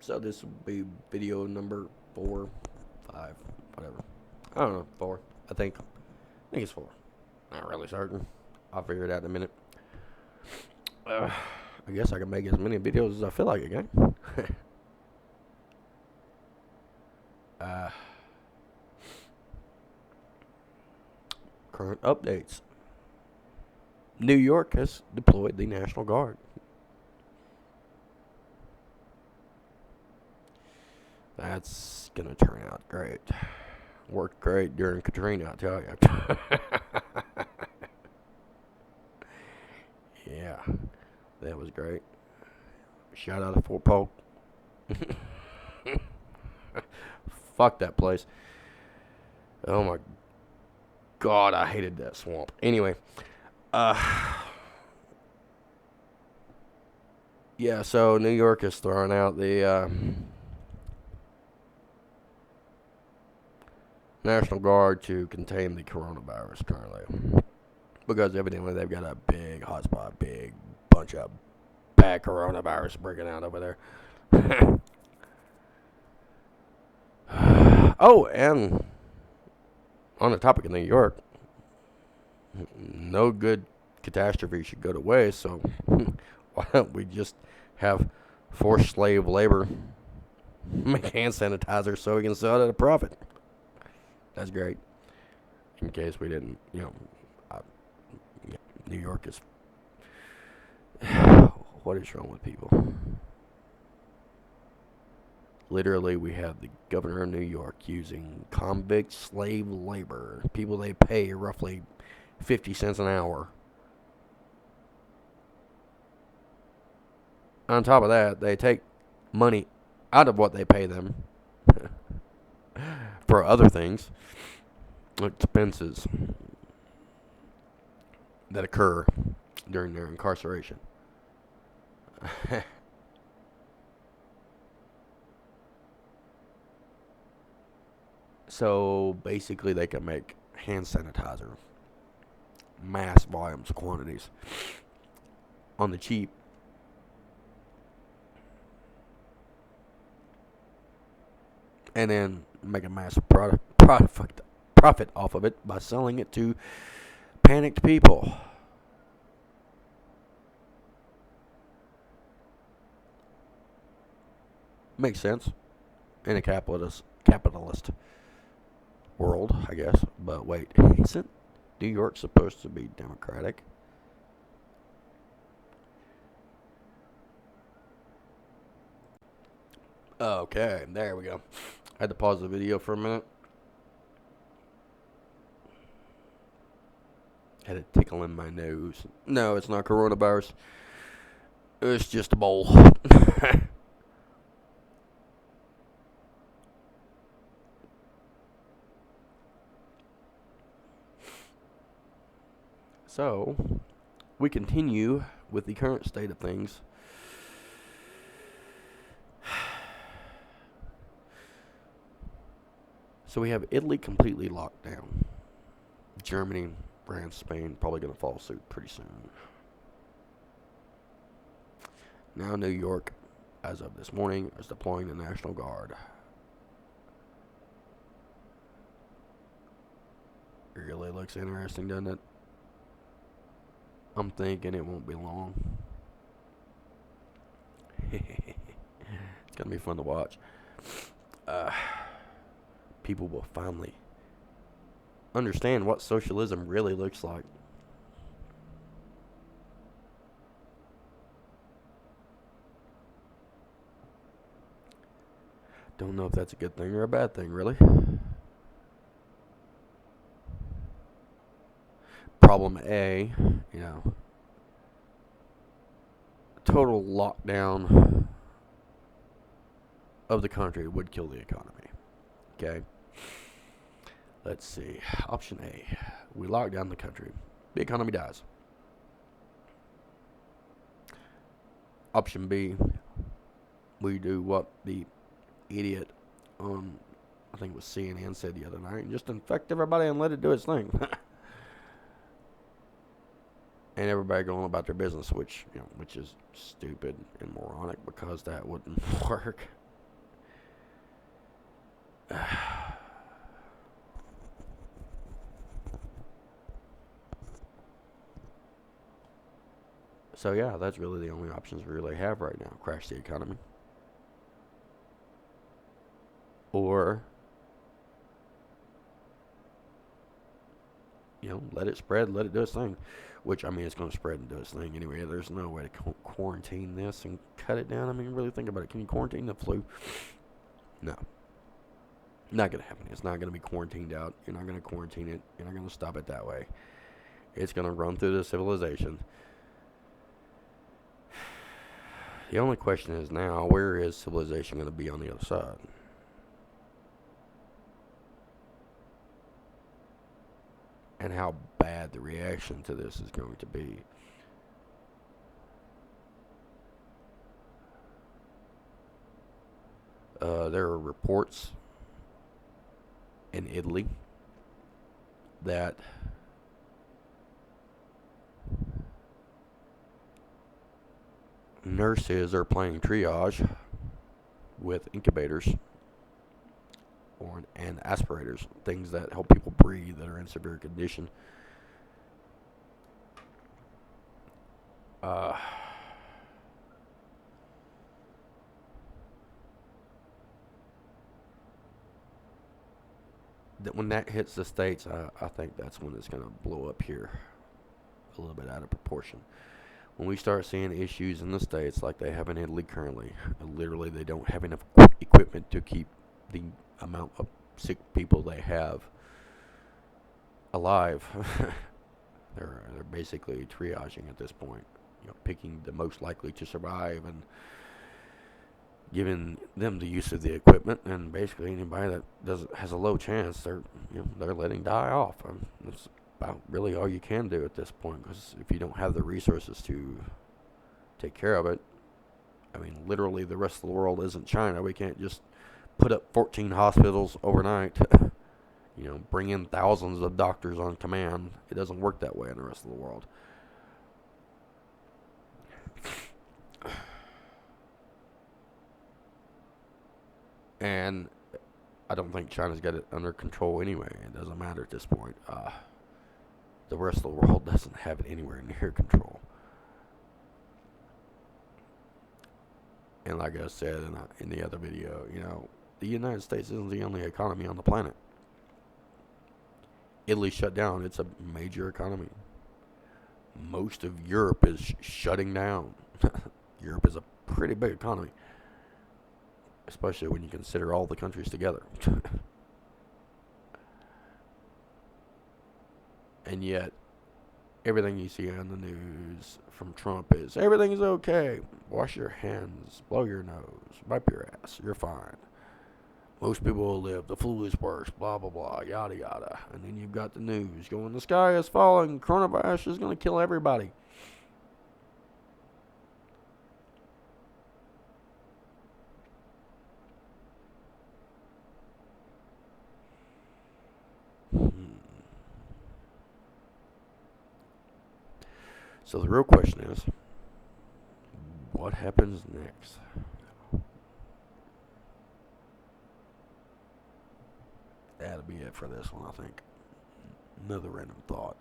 So this will be video number 4, 5, whatever. I don't know, 4. I think it's 4. Not really certain. I'll figure it out in a minute. I guess I can make as many videos as I feel like again. Current updates. New York has deployed the National Guard. That's gonna turn out great. Worked great during Katrina, I tell you. Yeah, that was great. Shout out to Fort Polk. Fuck that place. Oh my god, I hated that swamp. Anyway, yeah, so New York is throwing out the National Guard to contain the coronavirus currently. Because evidently they've got a big hotspot, big bunch of bad coronavirus breaking out over there. Oh, and on the topic of New York, no good catastrophe should go to waste, so why don't we just have forced slave labor make hand sanitizer so we can sell it at a profit? That's great. In case we didn't, New York is... What is wrong with people? Literally, we have the governor of New York using convict slave labor. People they pay roughly 50 cents an hour. On top of that, they take money out of what they pay them for other things, expenses that occur during their incarceration. So basically, they can make hand sanitizer, mass volumes, quantities, on the cheap. And then make a massive profit off of it by selling it to panicked people. Makes sense in a capitalist world, I guess. But wait, isn't New York supposed to be democratic? Okay, there we go. I had to pause the video for a minute. Had a tickle in my nose. No, it's not coronavirus. It's just a bowl. So, we continue with the current state of things. So we have Italy completely locked down. Germany, France, Spain probably going to follow suit pretty soon. Now New York, as of this morning, is deploying the National Guard. It really looks interesting, doesn't it? I'm thinking it won't be long. It's going to be fun to watch. People will finally understand what socialism really looks like. Don't know if that's a good thing or a bad thing, really. Problem A, total lockdown of the country would kill the economy. Okay? Let's see. Option A. We lock down the country. The economy dies. Option B. We do what the idiot on, I think it was CNN said the other night, and just infect everybody and let it do its thing. And everybody going about their business, which is stupid and moronic because that wouldn't work. So yeah, that's really the only options we really have right now. Crash the economy. Or, let it spread, let it do its thing. Which, I mean, it's going to spread and do its thing anyway. There's no way to quarantine this and cut it down. I mean, really think about it. Can you quarantine the flu? No. Not going to happen. It's not going to be quarantined out. You're not going to quarantine it. You're not going to stop it that way. It's going to run through the civilization. The only question is now, where is civilization going to be on the other side? And how bad the reaction to this is going to be. There are reports in Italy that nurses are playing triage with incubators and aspirators, things that help people breathe that are in severe condition. That when that hits the states, I think that's when it's going to blow up here a little bit out of proportion. When we start seeing issues in the states like they have in Italy currently, literally they don't have enough equipment to keep the amount of sick people they have alive. they're basically triaging at this point, picking the most likely to survive and giving them the use of the equipment, and basically anybody that has a low chance, they're letting die off. That's about really all you can do at this point, because if you don't have the resources to take care of it, I mean, literally the rest of the world isn't China. We can't just put up 14 hospitals overnight. Bring in thousands of doctors on command. It doesn't work that way in the rest of the world. And I don't think China's got it under control anyway. It doesn't matter at this point. The rest of the world doesn't have it anywhere near control. And like I said in the other video, the United States isn't the only economy on the planet. Italy shut down. It's a major economy. Most of Europe is shutting down. Europe is a pretty big economy, especially when you consider all the countries together. And yet, everything you see on the news from Trump is everything's okay. Wash your hands, blow your nose, wipe your ass, you're fine. Most people will live, the flu is worse, blah, blah, blah, yada, yada. And then you've got the news going, the sky is falling, coronavirus is going to kill everybody. So the real question is, what happens next? That'll be it for this one, I think. Another random thought.